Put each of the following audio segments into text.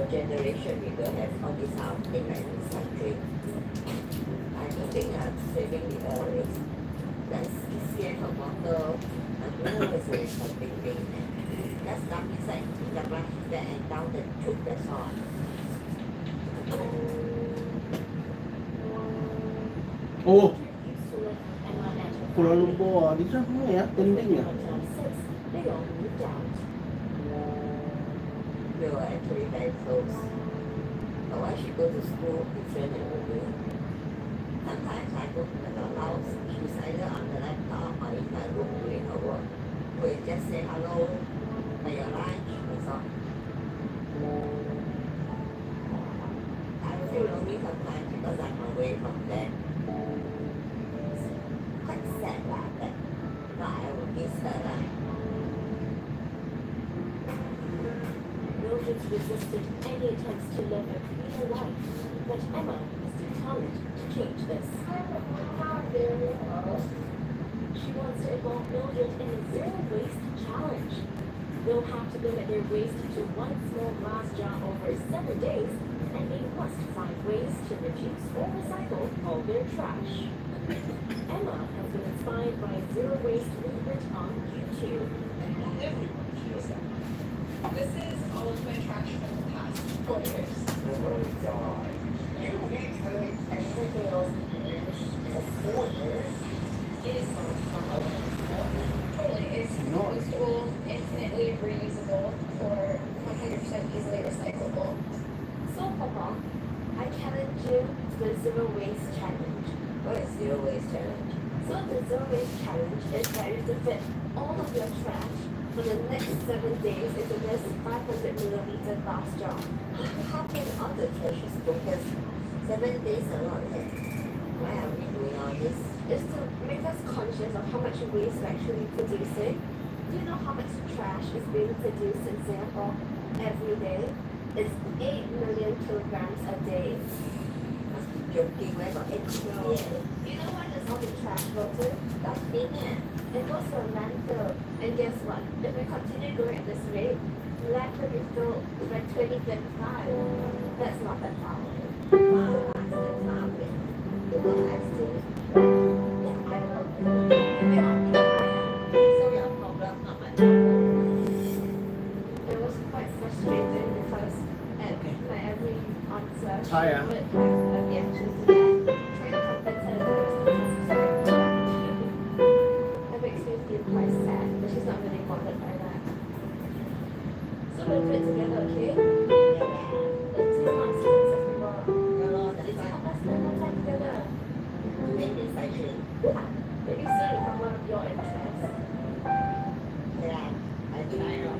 our generation, we don't have all this kind of thing like recycling. I don't think saving the earth is that's scared of water. I don't know what's the recycling thing. Just dump inside the plastic bag and down the tube, that's all. Ồ, Kuala Lumpur đi rất hay á, tinh tinh nhỉ? We were actually very close. But when she go to school, we train and we do. Sometimes I go to the house, she's either on the laptop or in her room doing her work. We just say hello, for your lunch, that's all. I feel lonely sometimes because I'm away from them. It's quite sad lah, but I will miss her lah. Mildred resisted any attempts to live a cleaner life, but Emma is determined to change this. She wants to involve Mildred in a zero waste challenge. They'll have to limit their waste to one small glass jar over 7 days, and they must find ways to reduce or recycle all their trash. Emma has been inspired by zero waste movement on YouTube. This is all of my trash from the past 4 years. It is totally. It's compostable, infinitely reusable, or 100% easily recyclable. So, Papa, I challenge you to the zero waste challenge. What is zero waste challenge? So the zero waste challenge is that you have to fit all of your trash for the next 7 days into this 500 milliliter glass jar. How can all the trash is focused 7 days a lot? Why are we doing all this? It's to make us conscious of how much waste we're actually producing. Do you know how much trash is being produced in Singapore every day? It's 8 million kilograms a day. Must be joking, where got 8 million? You know where does all the trash go to? Dustbin, It goes to a landfill. And guess what? If we continue going at this rate, the landfill will be filled by 2025. That's not that far away. Wow, that's the topic. I still, yeah, I know. So your problem, not my problem. It was quite frustrating because at my every answer, she Hi, would have a reaction to that. Trying to convince her that there was something. It makes me feel quite sad, but she's not really bothered by that. So we'll put it together, okay? Let's see how it's successful. Let's help us spend more time together. Doing recycling. Yeah, maybe soon it'll become one of your interests. Yeah, I try now.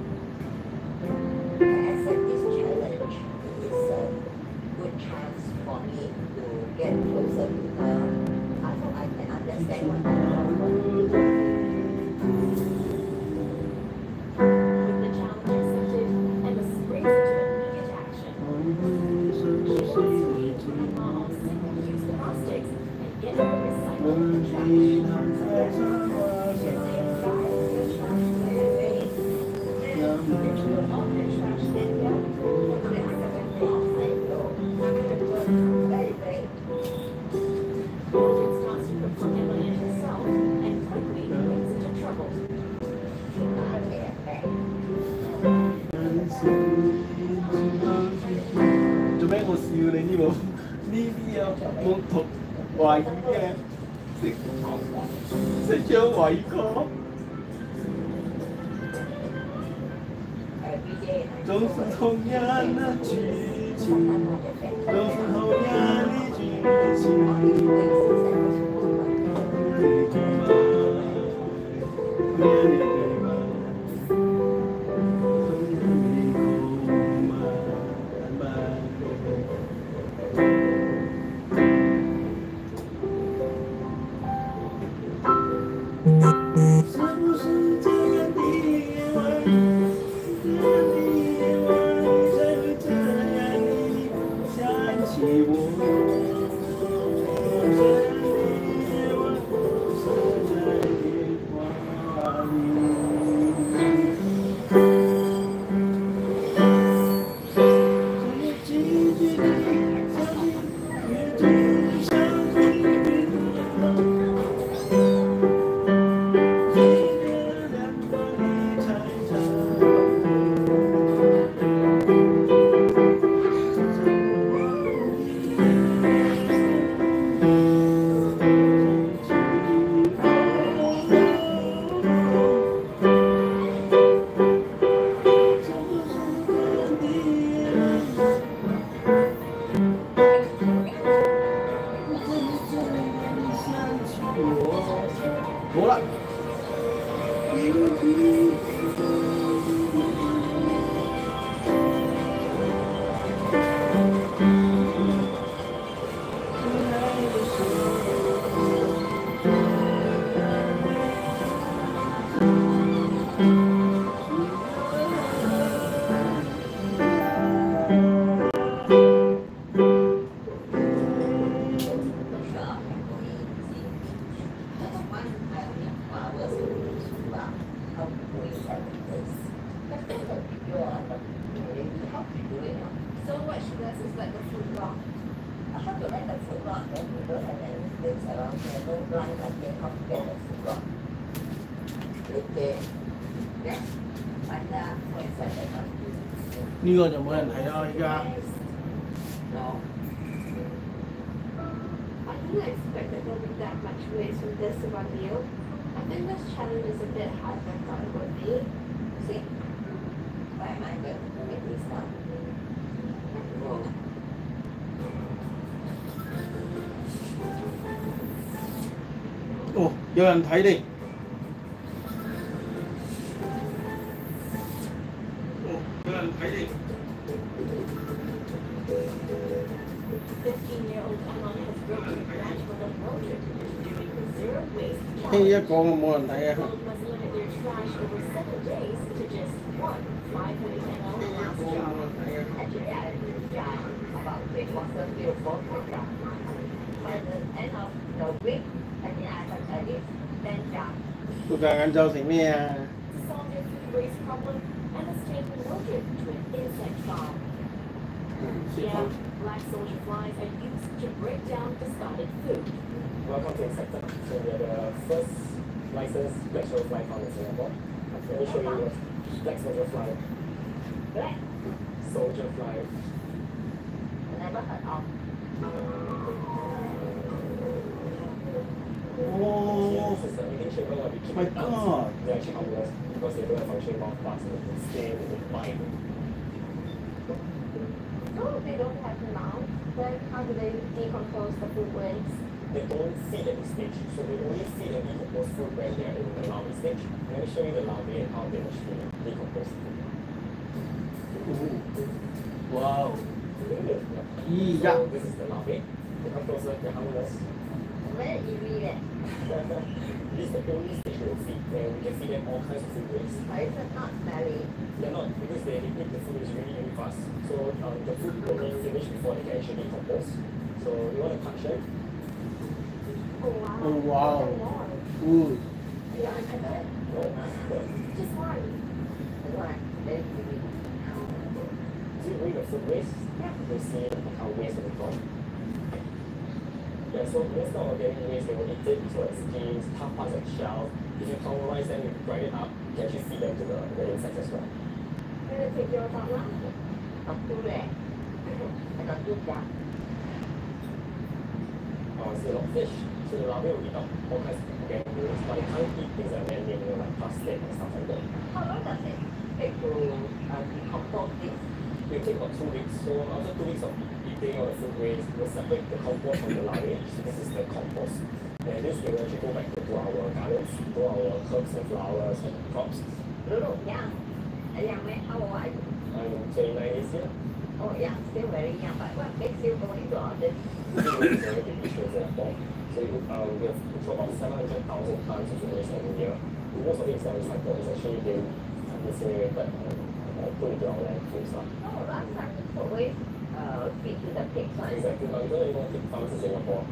I accept this challenge. It is a good chance for me to get closer to her. I hope I can understand what I want. With the challenge accepted, Emma springs into immediate action. She wants to lead Grandma on single-use plastics and get her recycled trash. Should they buy the trash away? And they throw all their trash in there. What they have to do? Very, very. Mildred starts to confront Emma and herself, and quickly gets into trouble. Tụi bé ngồi xìu này như bộ đi môn thuật hoài nghe sẽ chơi hoài khó都是同样的剧情，都是同样的剧情。是不是这样的夜晚，这样的夜晚，才会这样的想起我？这样的夜晚， what she does is like the food block. How to let the food block when we don't have any things around here, no blind nothing, how to get the food block? Okay. Yes. And for example, 呢個就冇人睇啦，依家 no. I didn't expect that there'll be that much waste from this one meal. I think this challenge is a bit harder than I thought it would be. See? Why am I going to make this now? No. โอ้有人睇你，โอ้有人睇你。 15-year-old Emma has broken the branch for the Mildred doing the zero waste 聽一 challenge. 講就冇人睇啊！ People must limit their trash over 7 days to just one 500 ml glass jar. Actually, I about 3/4 feel both of them. By the end of the week, I think I have at least 10 jars. 到晏晝食咩啊？ Solve your food waste problem and escape Mildred to an insect farm. 食 Yeah, black soldier flies are used to break down discarded food. Welcome to Insecta. So we are the first licensed black soldier fly farm in Singapore. Let me show you what black soldier fly. Black, Soldier fly. never heard of. 哦 This is the eating chamber where we keep My the bugs. God. They're actually harmless because they don't function mouth parts and they can sting and they bite. No, they don't have mouth. Then how do they decompose the food waste? They don't feed at this stage, so they only feed and decompose food when they are in the larvae stage. Let me show you the larvae and how they actually decompose food. ว้าว So อียะ this is the larvae. They come closer, they're harmless. Very eerie leh. This is the only stage we will feed, and we can feed them all kinds of food waste. But it's not smelly. They're not, because they eat the food is really, really fast. So the food will be finished before they can actually decompose. So you want to touch them? Oh wow. โอ้ว้าว One more. อู้ Yeah, I bet. No. Just one. That's why very eerie. Do you bring the food waste? Yeah. You see how waste will come. Yeah, so most of organic waste, they will eat it, so it's skins, tough parts of shell. If you pulverize them, you grind it up, you can actually feed them to the insects as well. I'm gonna take yours out now. Got two leh. I got 2 jars. See a lot of fish. So the larvae will eat up all kinds of organic waste, but they can't eat things that are man-made, like plastic and stuff like that. How long does it take to decompose this? It will take about 2 weeks. So after 2 weeks of eating all the food waste, we'll separate the compost from the larvae. So this is the compost. And this will actually go back to our gardens, to our herbs and flowers and crops. Little young. Young man, how old are you? I'm 29 this year. Oh yeah, still very young. But what makes you go into all this? This is a big issue in Singapore. So we have about 700,000 tons of food waste every year. Most of it is not recycled. It's actually being incinerated and put into our landfills. Oh, last time you always feed to the pigs, right? Exactly, but we don't really want pig farms in Singapore.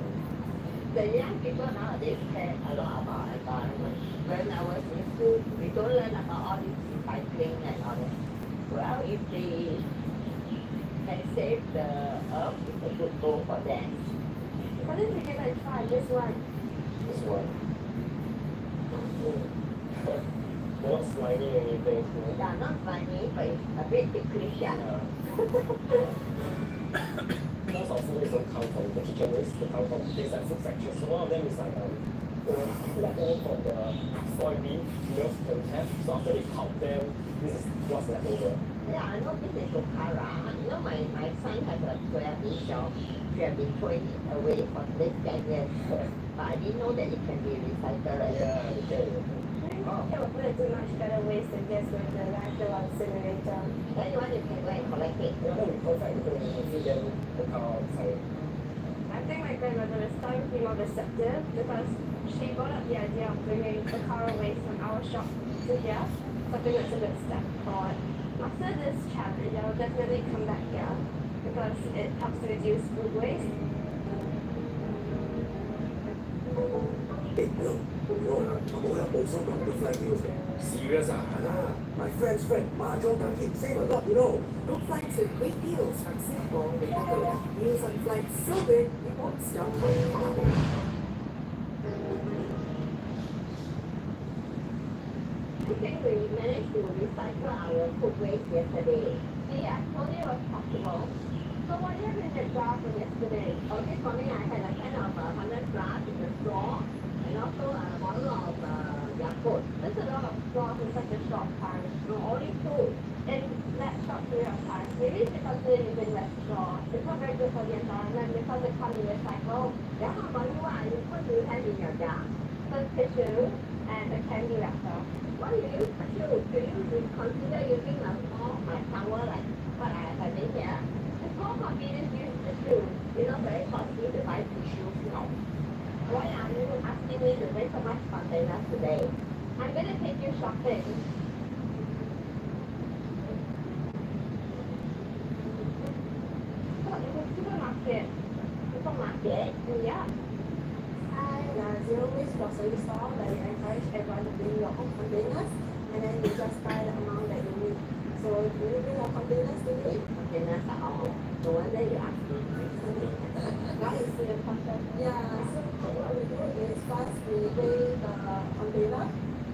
The young people nowadays care a lot about environment. When I was in school, we don't learn about all this recycling and all that. Well, if they can save the earth, it's a good goal for them. What if we give it a try? This one. This one. They're not slimy or anything. They are not funny, but it's a bit ticklish. Yeah. Most of food waste don't come from the kitchen waste, they come from things like food fractures. So one of them is like leftover from the soybean milk that we have. So after they pulp them, this is what's left over. Yeah, I know this is Okara. You know, my son has a soybean shop. She has been throwing it away for this 10 years. But I didn't know that it can be recycled. Yeah, they can. It would put it to much better waste than just with the landfill incinerator. Anyone you can go and collect it. Yeah, that would be perfect because we can feed them the cow outside. I think my grandmother is starting to be more receptive because she brought up the idea of bringing the car waste from our shop to here. So I think it's a good step forward. After this challenge, I will definitely come back here because it helps to reduce food waste. Hey, hello. Ako have also got to fly you. Serious ah? My friend's friend, Mahjong can save a lot, Book flights with great deals from Singapore with Agoda. Deals on flights so good, you won't stop worrying about it. I think we managed to recycle our food waste yesterday. See, I told you it was possible. So what happened in the jar from yesterday? Okay, for me, I had a kind of 100 glass in the straw and also a bottle of Yakult. That's a lot of straws in such a short time. No, only two. In that short period of time. Maybe it's because they're using less straw. It's not very good for the environment because it can't be recycled. Yeah, but what do you have in your jar? Some tissue and a candy wrapper. What do you use tissue? Do you consider using a small towel like what I have in here? It's more convenient to use tissue. Very costly to buy tissue. No. Why are you asking me to bring so much containers today? I'm gonna take you shopping. So, in the supermarket. Supermarket? Yeah. Zero waste grocery store that you encourage everyone to bring your own containers and then you just buy the amount that you need. So do you bring your containers today? Containers are all. No wonder you ask me. That is the important. Yeah, so what we do is first we weigh the container,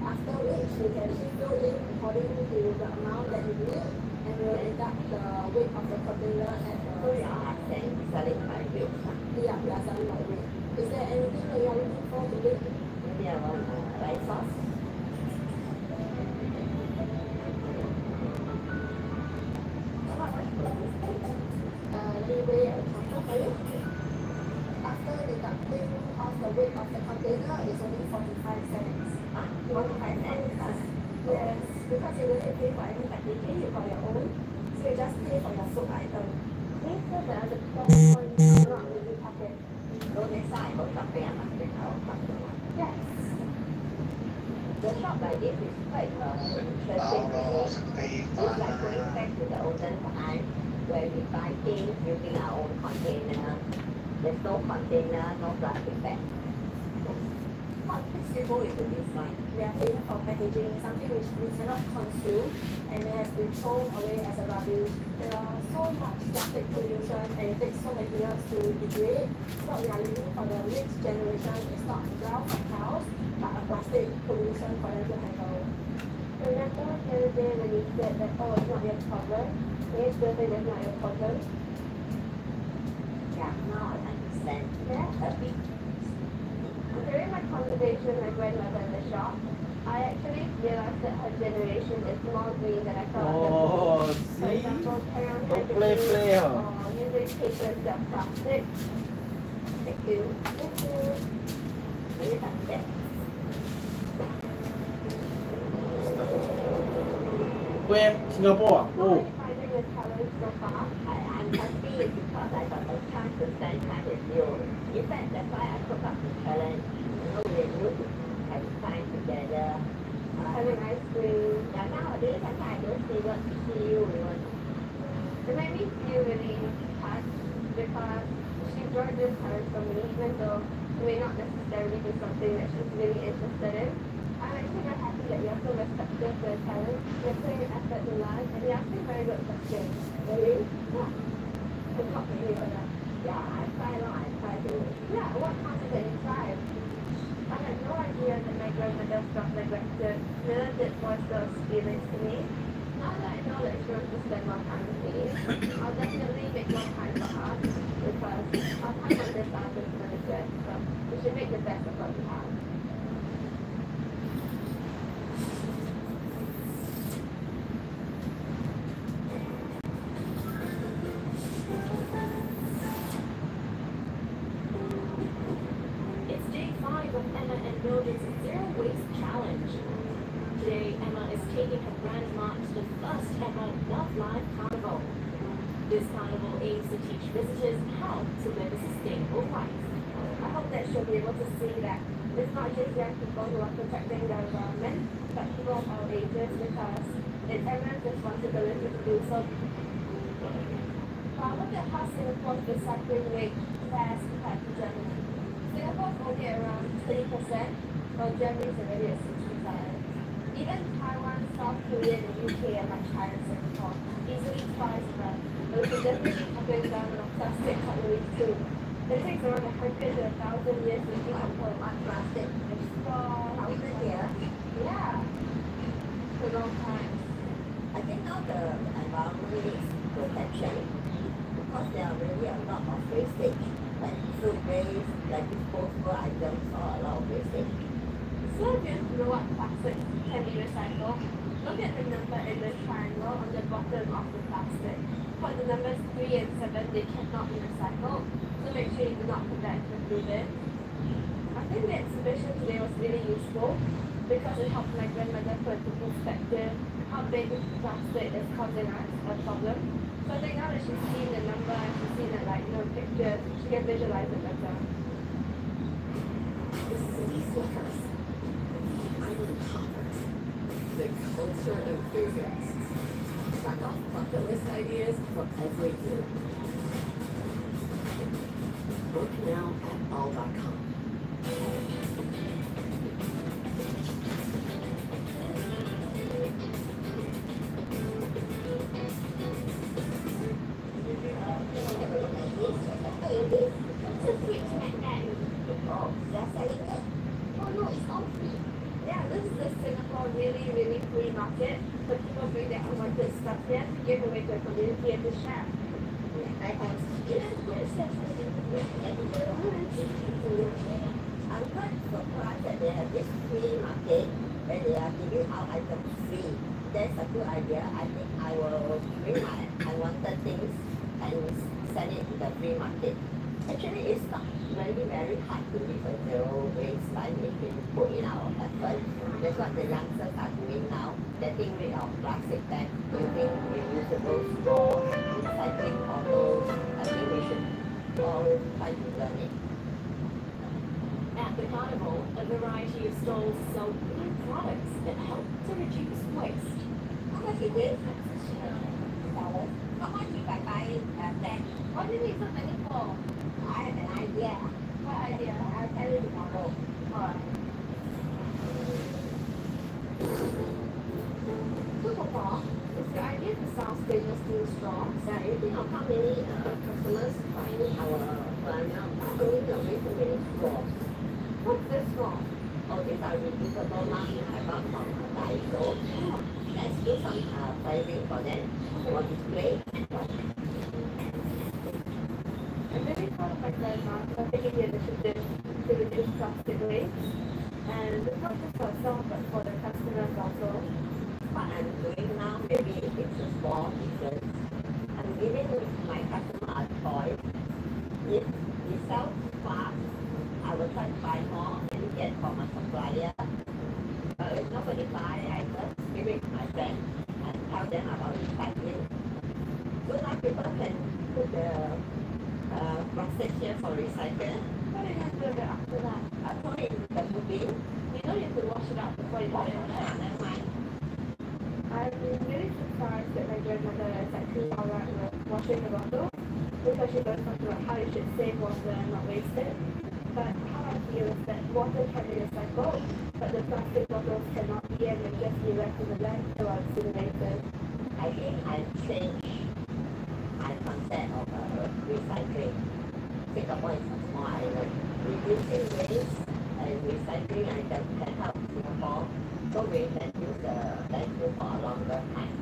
after which we can fill in according to the amount that you need and we'll deduct the weight of the container at the... So you are selling by weight? Yeah, we are selling by weight. Is there anything that you are looking for today? Maybe I want rice sauce. Leeway and chocolate for you. After deducting off the weight of the container, it's only 45 cents. 45 cents? Yes, because you don't pay for any packaging, you got your own. So you just pay for your food item. Please say that the price point is not really pocket. So next time I go shopping, I must bring our customer. Yes. The shop like this is quite interesting. It's like going back to the olden time where we buy things using our own container. There's no container, no plastic bag. What makes you go into this line? We are paying for packaging, something which we cannot consume and it has been thrown away as a rubbish. There are so much plastic pollution and it takes so many years to degrade. What we are leaving for the next generation is not ground for cows, but a plastic pollution for them to handle. Remember the other day when you said that, oh, it's not your problem? Can you still think it's not your problem? Yeah, now I understand. Yeah. A bit. During my conversation with my grandmother in the shop, I actually realized that her generation is more green than I thought. Oh, For see? example, carry on Don't packaging play, huh? or using paper instead of plastic. Thank you. Thank you. Very thankful. Where? Singapore? How are Oh. you finding the challenge so far? I'm happy because I got the chance to spend time with you. In fact, that's why I took up the challenge. We used to have time together. Having ice cream. Yeah, nowadays I don't see you even. It made me feel really touched because she brought this challenge for me, even though it may not necessarily be something that she's really interested in. I'm actually very happy that you're so receptive to the challenge. You're putting an effort to learn and you're asking very good questions. Really? Yeah. To talk to me about that. Yeah, I try to. Yeah, what counts is that you tried. I had no idea that my grandmother felt neglected. Neither did voice those feelings to me. Now that I know that she wants to spend more time with me, I'll definitely make more time for us because our time on this earth is limited. So we should make the best of what we have. It's day 5 of Emma and Mildred's Zero Waste Challenge. Today, Emma is taking her grand march to the first ever Love Live Carnival. This carnival aims to teach visitors how to live a sustainable life. I hope that she'll be able to see that it's not just young people who are protecting the environment, but people of all ages because it's everyone's responsibility to do so. Look at how Singapore's recycling rate fares compared to Germany. Singapore's only around 20%, while Germany is already at 65. Even Taiwan, South Korea, and the UK are much higher than Singapore, easily twice that. But we should definitely be cutting down on plastic cutlery too. It takes around 100 to 1,000 years to decompose Much plastic. straw. How is it here? Yeah, for a long time. I think now the environment needs protection because there are really a lot of wastage, like food waste, like disposable items, or a lot of wastage. So if you know what plastic can be recycled, look at the number in the triangle on the bottom of the plastic. For the numbers 3 and 7, they cannot be recycled, so make sure you do not put that in the blue bin. I think the exhibition today was really useful because it helped my grandmother put into perspective how big plastic is causing us a problem. So I think now that she's seen the number and she's seen it pictures, she can visualize it better. The city slickers. Island hoppers. The culture enthusiasts. Check off bucket list ideas for every year. Book now at all.com. It's a sweet magnet. Oh, they're selling it. Oh no, it's all free. Yeah, this is the Singapore really, really free market. So people bring their unwanted stuff here to give away to the community and to share. I have I'm quite surprised that they have this free market where they are giving out items free. That's a good idea. I think I will bring my unwanted things and send it to the free market. Actually, it's not really very hard to live a zero waste life if we put in our effort. That's what the youngsters are doing now, getting rid of plastic bags, using reusable straws, recycling bottles. I think we should all try to learn it. At the carnival, a variety of stalls sell new products that help to reduce waste. How much it is? $6. How much if I buy a bag? What do you need so many for? I have an idea. What idea? I'll tell you tomorrow. Alright. Super Paul, is your idea to sell stainless steel straws? Yeah, you think of how many customers find our planner throwing away so many straws? What's this for? Oh, these are reusable masks I bought from Daiso. Let's do some pricing for them for display. I'm really proud of my grandma for taking the initiative to reduce plastic waste. And it's not just for herself, but for the customers also. What I'm doing now, maybe it's a small difference. I'm giving my customer a choice. If we sell fast, I will try to buy more and get from a supplier. If nobody buy, I just give it to my friend and tell them about recycling. So now people can put the plastic here for recycling. What do you have to do after that? I put it in the blue bin. You know you have to wash it out before you put it in there. Never mind. I'm really surprised that my grandmother is actually alright with washing the bottles because she does talk about how you should save water and not waste it. But how I feel is that water can be recycled, but the plastic bottles cannot be and will just be left in the landfill or incinerated. I think I've changed my concept of recycling. Singapore is a small island. Reducing waste and recycling items can help Singapore so we can use the landfill for a longer time.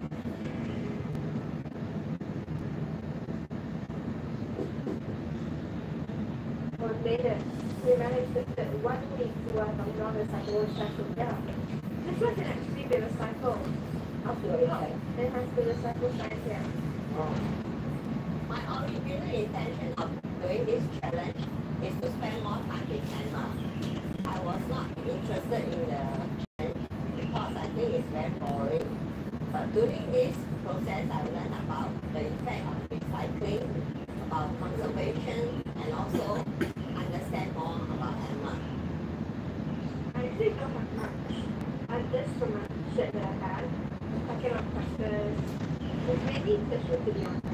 We made it. We managed to fit 1 week worth of non-recyclable trash together. This one can actually be recycled. How do we help? It has the recycle sign here. My original intention of doing this challenge is to spend more time with Emma. I was not interested in the challenge because I think it's very boring. But during this process, I learned about the effect of recycling, about conservation, and also understand more about Emma. I actually don't have much. And this from a shirt that I had. I cannot touch this. It's mainly tissue to be honest.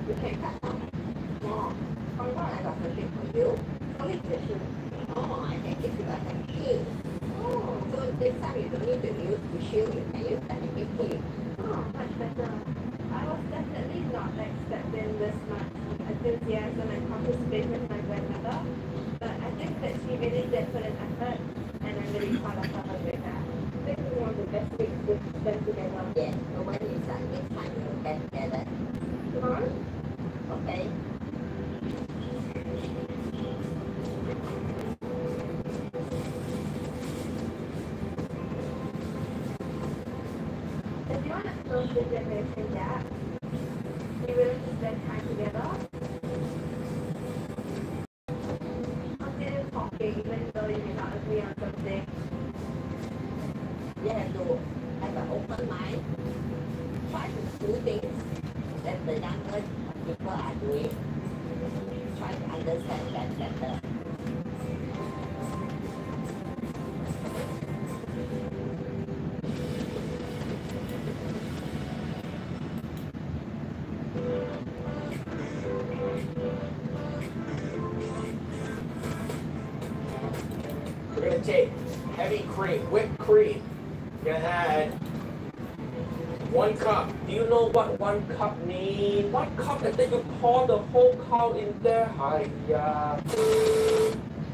You can cut out more. Or what I got something for you. only the two. Oh, I think if you are happy. Oh, so this time you don't need to use tissue, you can use the Oh, much better. I was definitely not expecting this much enthusiasm and participation with my grandmother, but I think that she really did put in effort, and I'm really proud of her with that. This is one of the best weeks we've spent together. Yes, so when is that next time you will get together? Tomorrow? Okay. If you want to close the generation gap, you willing to spend time together? Continue talking even though you may not agree on something. You have to have an open mind. Try to do things that the younger people are doing. Try to understand that better. We're gonna take heavy cream, whipped cream. We're gonna add 1 cup. Do you know what 1 cup means? 1 cup and then you pour the whole cow in there. Hiya.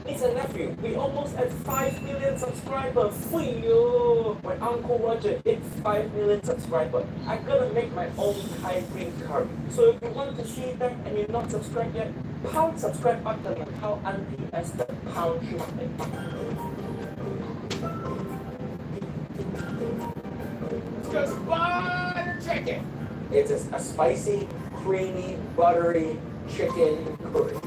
Niece and nephew, we almost at 5 million subscribers. Fuyyo. When Uncle Roger hits 5 million subscribers, I'm gonna make my own Thai green curry. So if you want to see that and you're not subscribed yet, pound subscribe button and how Auntie Esther pound button. Just butter chicken. It is a spicy, creamy, buttery chicken curry.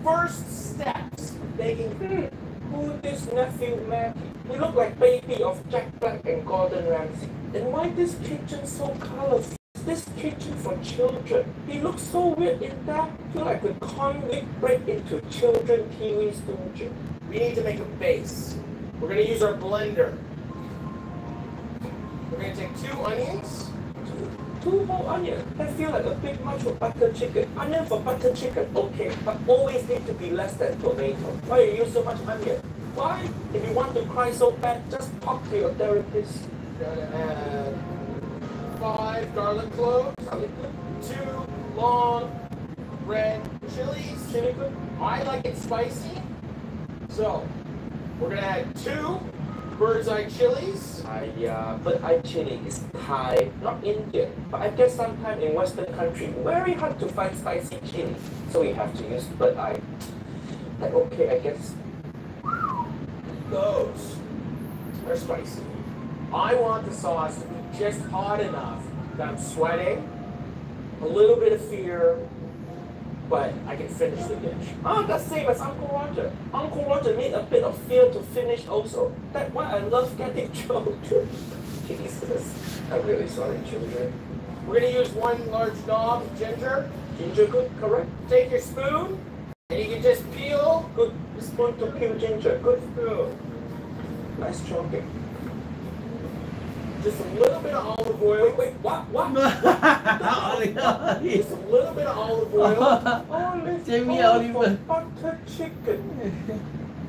First steps, thinking, who this nephew Matthew? He look like baby of Jack Black and Gordon Ramsay. And why this kitchen so colorful? This kitchen for children. He looks so weird in that. Feel like a convict break into children TV studio. We need to make a base. We're gonna use our blender. We're gonna take 2 onions. Two whole onions. I feel like a bit much for butter chicken. Onion for butter chicken, okay, but always need to be less than tomato. Why you use so much onion? Why? If you want to cry so bad, just talk to your therapist. Gonna add 5 garlic cloves, 2 long red chilies. Chili good. I like it spicy, so we're gonna add 2 bird's eye chilies. Bird eye chili is Thai, not Indian. But I guess sometimes in Western country, very hard to find spicy chili. So we have to use bird eye. Like, okay, I guess. Those are spicy. I want the sauce to be just hot enough that I'm sweating, a little bit of fear, but I can finish the dish. Oh, the same as Uncle Roger. Uncle Roger need a bit of fear to finish also. That's why I love getting children. Jesus, I'm really sorry, children. We're gonna use 1 large knob of ginger. Ginger good, correct? Take your spoon, and you can just peel. Good spoon to peel ginger. Good spoon. Nice chunking. Just a little bit of olive oil. Wait, what? Just a little bit of olive oil. Jamie Oliver Oliver. butter chicken.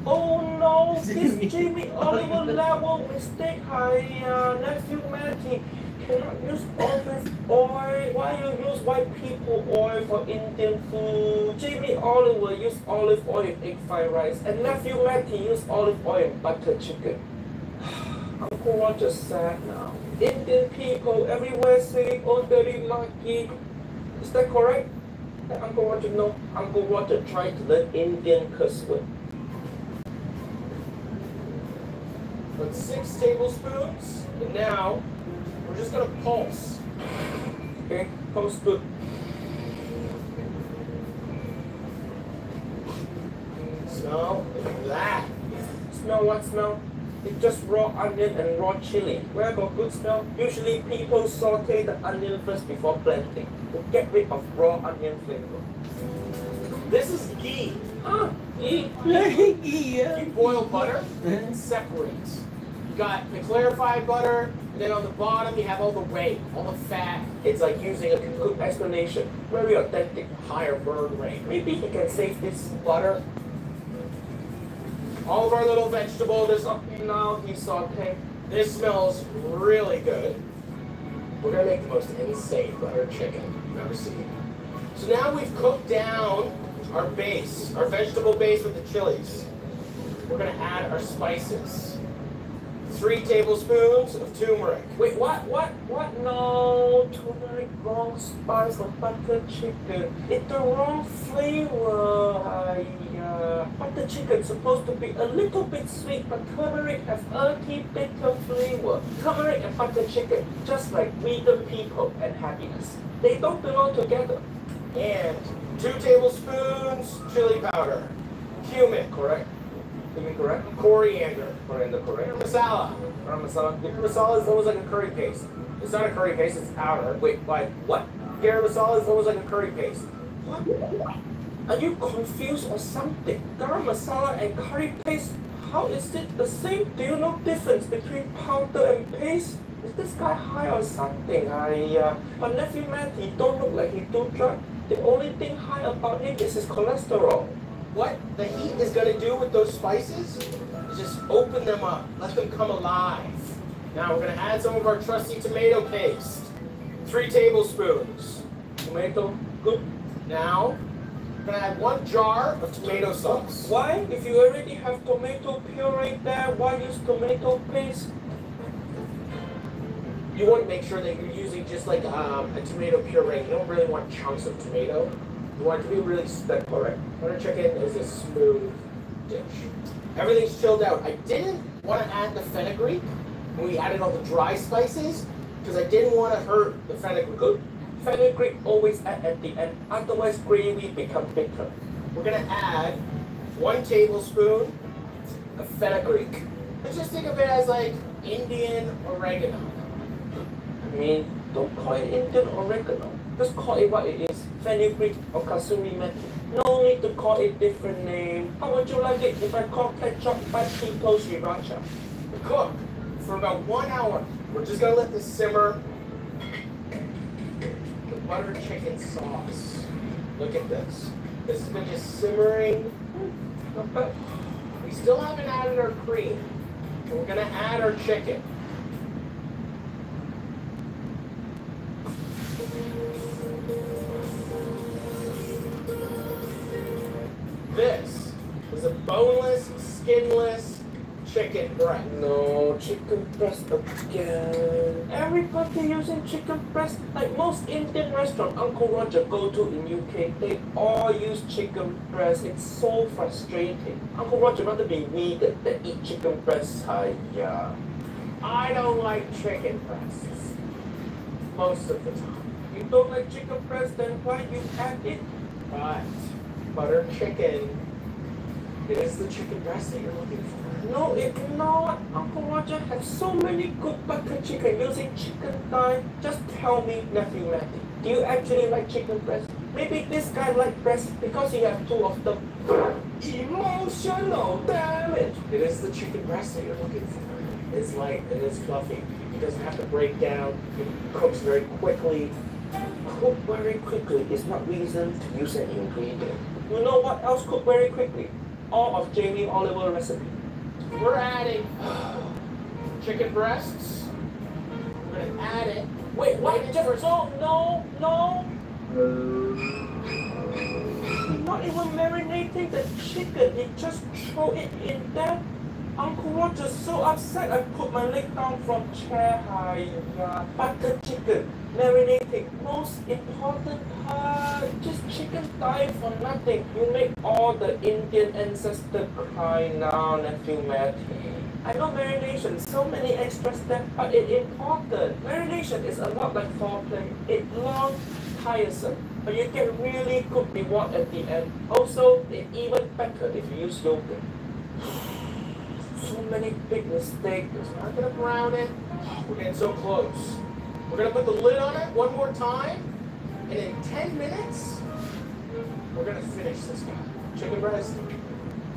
Oh no, this Jamie Oliver level mistake. Hi, nephew Matty. Cannot use olive oil. Why you use white people oil for Indian food? Jamie Oliver use olive oil in egg fried rice, and nephew Matty use olive oil in butter chicken. Uncle Roger sad now. Indian people everywhere say, oh, very lucky. Is that correct? Let Uncle Roger know. Uncle Roger tried to learn Indian curse word. But 6 tablespoons, and now we're just gonna pulse. Okay, pulse good. Smell that. Smell what smell? It's just raw onion and raw chili. Where about good smell? Usually people saute the onion first before blending to get rid of raw onion flavor. This is ghee. Ah, ghee. Yeah. You boil butter, it separates. You got the clarified butter, and then on the bottom you have all the whey, all the fat. It's like using a good explanation. Very authentic, higher burn rate. Maybe he can save this butter All of our little vegetables. Now he's sauteing. This smells really good. We're gonna make the most insane butter chicken you've ever seen. So now we've cooked down our base, our vegetable base with the chilies. We're gonna add our spices. 3 tablespoons of turmeric. Wait, what? No, turmeric, wrong spice for butter chicken. It's the wrong flavor. Butter chicken's supposed to be a little bit sweet, but turmeric has earthy, bitter flavor. Turmeric and butter chicken, just like vegan people and happiness. They don't belong together. And 2 tablespoons chili powder. Cumin, correct? Correct? Coriander, correct? Masala. Masala. Masala is almost like a curry paste. It's not a curry paste, it's powder. Wait, what? Garam masala is almost like a curry paste. What? Are you confused or something? Garam masala and curry paste? How is it the same? Do you know difference between powder and paste? Is this guy high or something? But nephew man, he don't look like he do drug. The only thing high about him is his cholesterol. What the heat is going to do with those spices is just open them up, let them come alive. Now we're going to add some of our trusty tomato paste. 3 tablespoons. Tomato, good. Now, we're going to add 1 jar of tomato sauce. Why? If you already have tomato puree there, why use tomato paste? You want to make sure that you're using just like a tomato puree. You don't really want chunks of tomato. You want it to be really spec, correct? Butter chicken is a smooth dish. Everything's chilled out. I didn't want to add the fenugreek when we added all the dry spices because I didn't want to hurt the fenugreek. Good. Fenugreek always add at the end, otherwise gravy becomes bitter. We're going to add 1 tablespoon of fenugreek. Let's just think of it as like Indian oregano. I mean, don't call it Indian oregano. Just call it what it is. Fenugreek or kasuri methi. No need to call it different name. How would you like it if I call ketchup Pito Sriracha? Cook for about 1 hour. We're just gonna let this simmer. The butter chicken sauce. Look at this. This has been just simmering. We still haven't added our cream. So we're gonna add our chicken. This is a boneless, skinless chicken breast. No, chicken breast again. Everybody using chicken breast. Like most Indian restaurants Uncle Roger go to in UK, they all use chicken breast. It's so frustrating. Uncle Roger rather be vegan than eat chicken breast. I don't like chicken breasts. Most of the time. You don't like chicken breast, then why you add it? But butter chicken is the chicken breast that you're looking for. No, it's not. Uncle Roger has so many good butter chicken using chicken thigh. Just tell me, nephew Matty, do you actually like chicken breast? Maybe this guy likes breast because he has 2 of them. Emotional damage. It is the chicken breast that you're looking for. It's light, it is fluffy. It doesn't have to break down. It cooks very quickly. Cook very quickly is not reason to use an ingredient. You know what else cook very quickly? All of Jamie Oliver recipe. We're adding chicken breasts. We're gonna add it. Wait, what? Just no. Not even marinating the chicken. You just throw it in there. Uncle Roger's so upset I put my leg down from chair high. Butter chicken, marinating, most important part, just chicken thigh for nothing. You make all the Indian ancestors cry now, nephew Matty. I know marination, so many extra steps, but it's important. Marination is a lot like foreplay. It's long, tiresome, but you get really good reward at the end. Also, it's even better if you use yogurt. So many big mistakes. We're not gonna brown it. We're getting so close. We're gonna put the lid on it 1 more time, and in 10 minutes, we're gonna finish this guy. Chicken breast.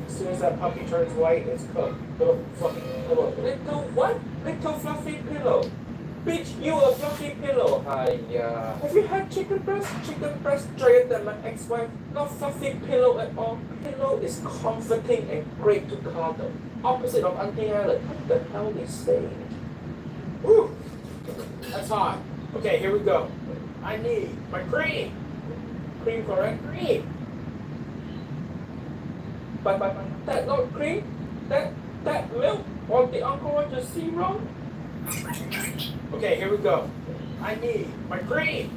As soon as that puppy turns white, it's cooked. Little fluffy pillow. Little what? Little fluffy pillow. Bitch, you a fluffy pillow. Have you had chicken breast? Chicken breast drier than my ex-wife. Not fluffy pillow at all. Pillow is comforting and great to cuddle. Opposite of Auntie Helen. What the hell is saying? Woo! That's hot. Okay, here we go. I need my cream. Cream, correct? Cream. But that not cream? That milk or the Uncle Roger serum? Okay, here we go. I need my cream.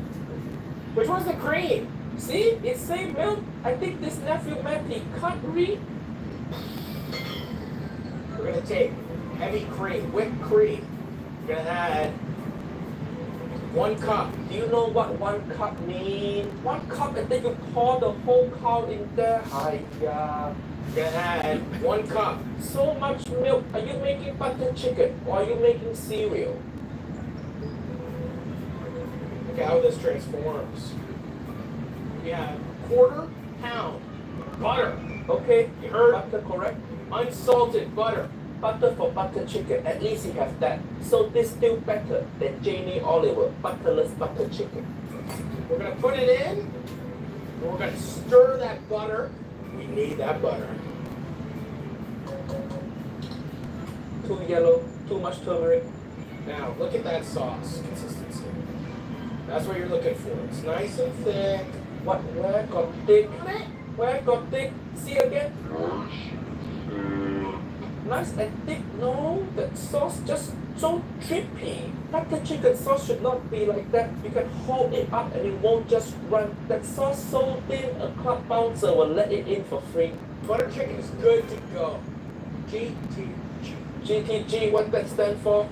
Which one's the cream? See? It's same milk. I think this nephew Matty can't read. We're gonna take heavy cream, whipped cream. We're gonna add 1 cup. Do you know what 1 cup means? 1 cup and then you pour the whole cow in there. Hiya. We're gonna add 1 cup. So much milk. Are you making butter chicken or are you making cereal? Look how this transforms. We have 1/4 pound butter. Okay, you heard butter, correct? Unsalted butter. Butter for butter chicken. At least you have that. So this still better than Jamie Oliver butterless butter chicken. We're gonna put it in. And we're gonna stir that butter. We need that butter. Too yellow. Too much turmeric. Now look at that sauce consistency. That's what you're looking for. It's nice and thick. What? Where got thick? Where got thick? See again? Nice and thick. No, that sauce just so drippy. Butter chicken sauce should not be like that. You can hold it up and it won't just run. That sauce so thin, a club bouncer will let it in for free. Butter chicken is good to go. GTG. GTG, what that stand for?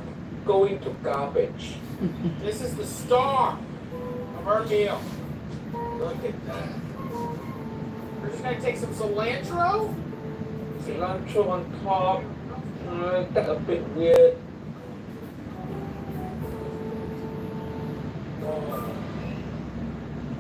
Going to garbage. This is the star of our meal. Look at that. We're just gonna take some cilantro. Cilantro on top. That's a bit weird.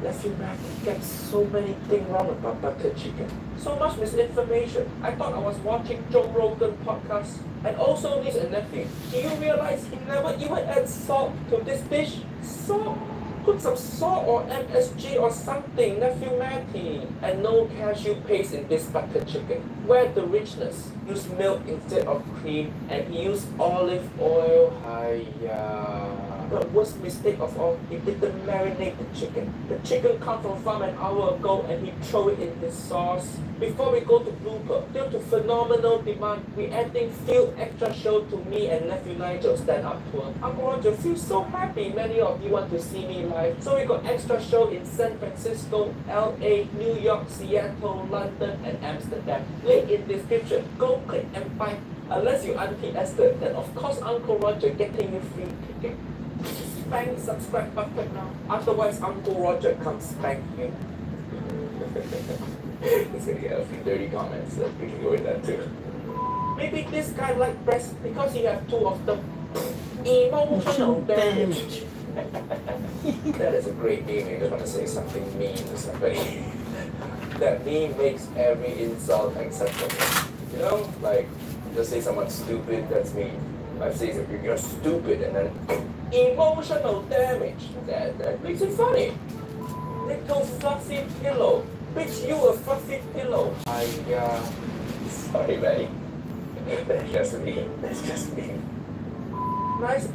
Nephew Matty gets so many things wrong about butter chicken. So much misinformation. I thought I was watching Joe Rogan podcast. And also this and nephew. Do you realize he never even adds salt to this dish? Salt? Put some salt or MSG or something, Nephew Matty. And no cashew paste in this butter chicken. Where the richness? Use milk instead of cream and he used olive oil. Hiya. The worst mistake of all, he didn't marinate the chicken. The chicken come from farm an hour ago and he throw it in his sauce. Before we go to blooper, due to phenomenal demand, we adding few extra show to me and Nephew Nigel stand up tour. Uncle Roger feels so happy many of you want to see me live. So we got extra show in San Francisco, LA, New York, Seattle, London and Amsterdam. Link in description. Go click and buy. Unless you Auntie Esther, then of course Uncle Roger getting you free ticket. Spank subscribe button now. Otherwise Uncle Roger comes spank you. He's gonna get a few dirty comments, so we can go with that too. Maybe this guy like breast because he have 2 of them. Emotional damage. That is a great meme. I just want to say something mean to somebody. That meme makes every insult acceptable. You know, like just say someone stupid, that's me. I say something, you're stupid, and then emotional damage. That makes it funny. Little fluffy pillow. Bitch, you a fluffy pillow. Sorry, buddy. That's just me. That's just me. Nice.